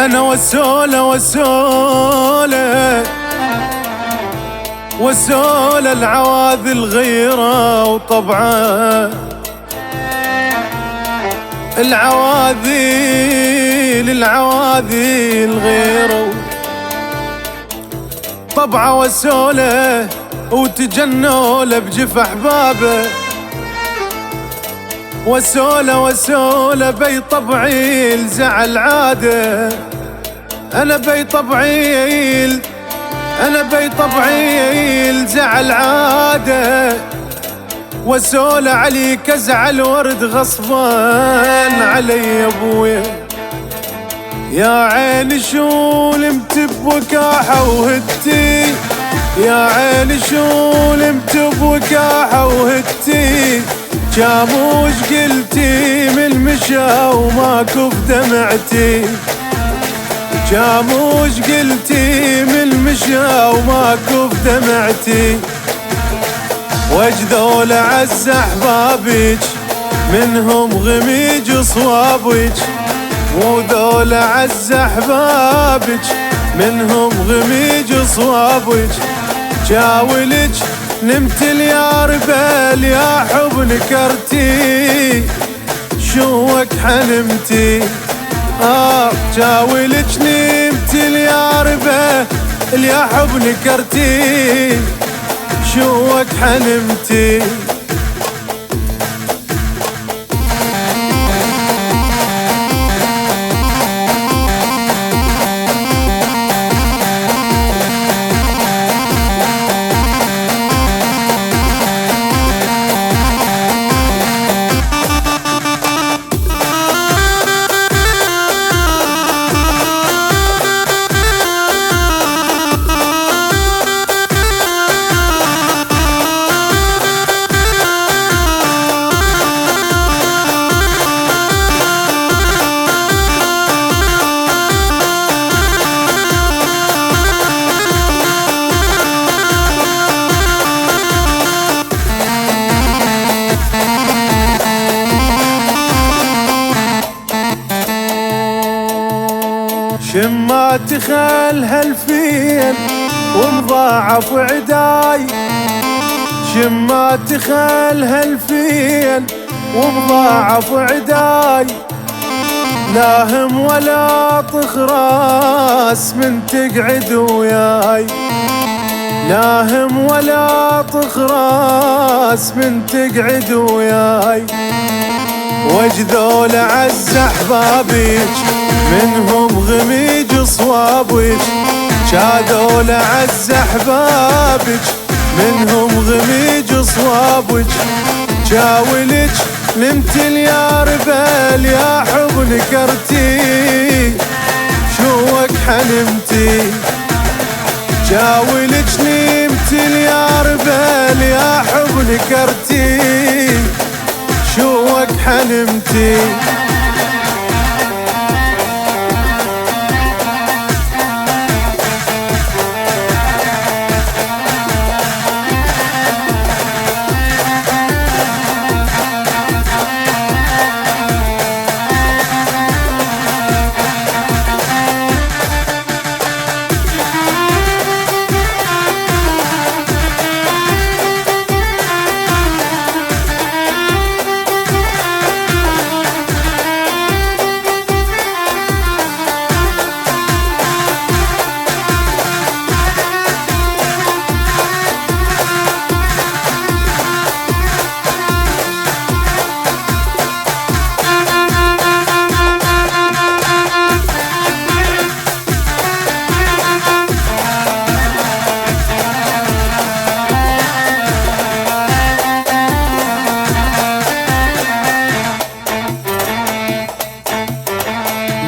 أنا وسولة وسولة وسولة العواذل غيرة وطبعه العواذل غيره طبعه وسولة وتجنوله بجف أحبابه وسولة بي طبعي الزعل عاده أنا بي طبعي الزعل عاده وسولة عليك أزعل ورد غصبان علي أبويا يا عيني شو لمت بوكاحة وهدتي يا عيني شو لمت بوكاحة وهدتي جاموش قلتي من مشى وماكو بدمعتي جاموش قلتي من مشى وماكو بدمعتي وجذول عز احبابك منهم غميج صوابك وذول عز احبابك منهم غميج صوابك جاولك نمت يا ربال يا حب نكرتي شوك حلمتي جاولك نمت يا ربال يا حب نكرتي شوك حلمتي شمات خال هالفين ومضاعف عداي شمات خال هالفين ومضاعف عداي لا هم ولا طخراس من تقعد وياي لا هم ولا طخراس من تقعد وياي وجذول عز احبابك منهم غميج صوابك شاذول عز احبابك منهم غميج صوابك جاولك نمت يا ربال يا حب نكرتي شوك حلمتي جاولك نمت يا ربال يا حب نكرتي شوك حلمتي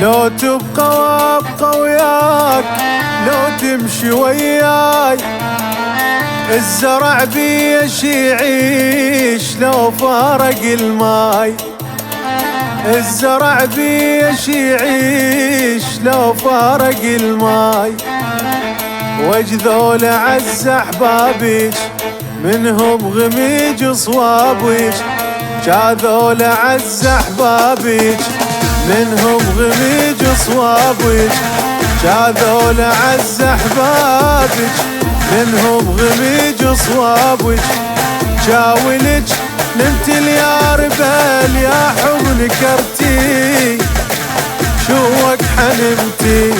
لو تبقى وابقى وياك لو تمشي وياي الزرع بيش يعيش لو فارق الماي الزرع بيش يعيش لو فارق الماي وجذول عز احبابك منهم غميج صوابك جاذول عز احبابك منهم غميج وصوابج جاذول عز احبابج، منهم غميج وصوابج جاولج نمت يا ربال يا حضن كرتي شوك حنمتي،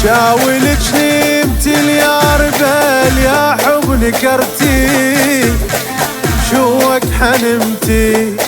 جاولج نمت يا ربال يا حضن كرتي شوك حنمتي.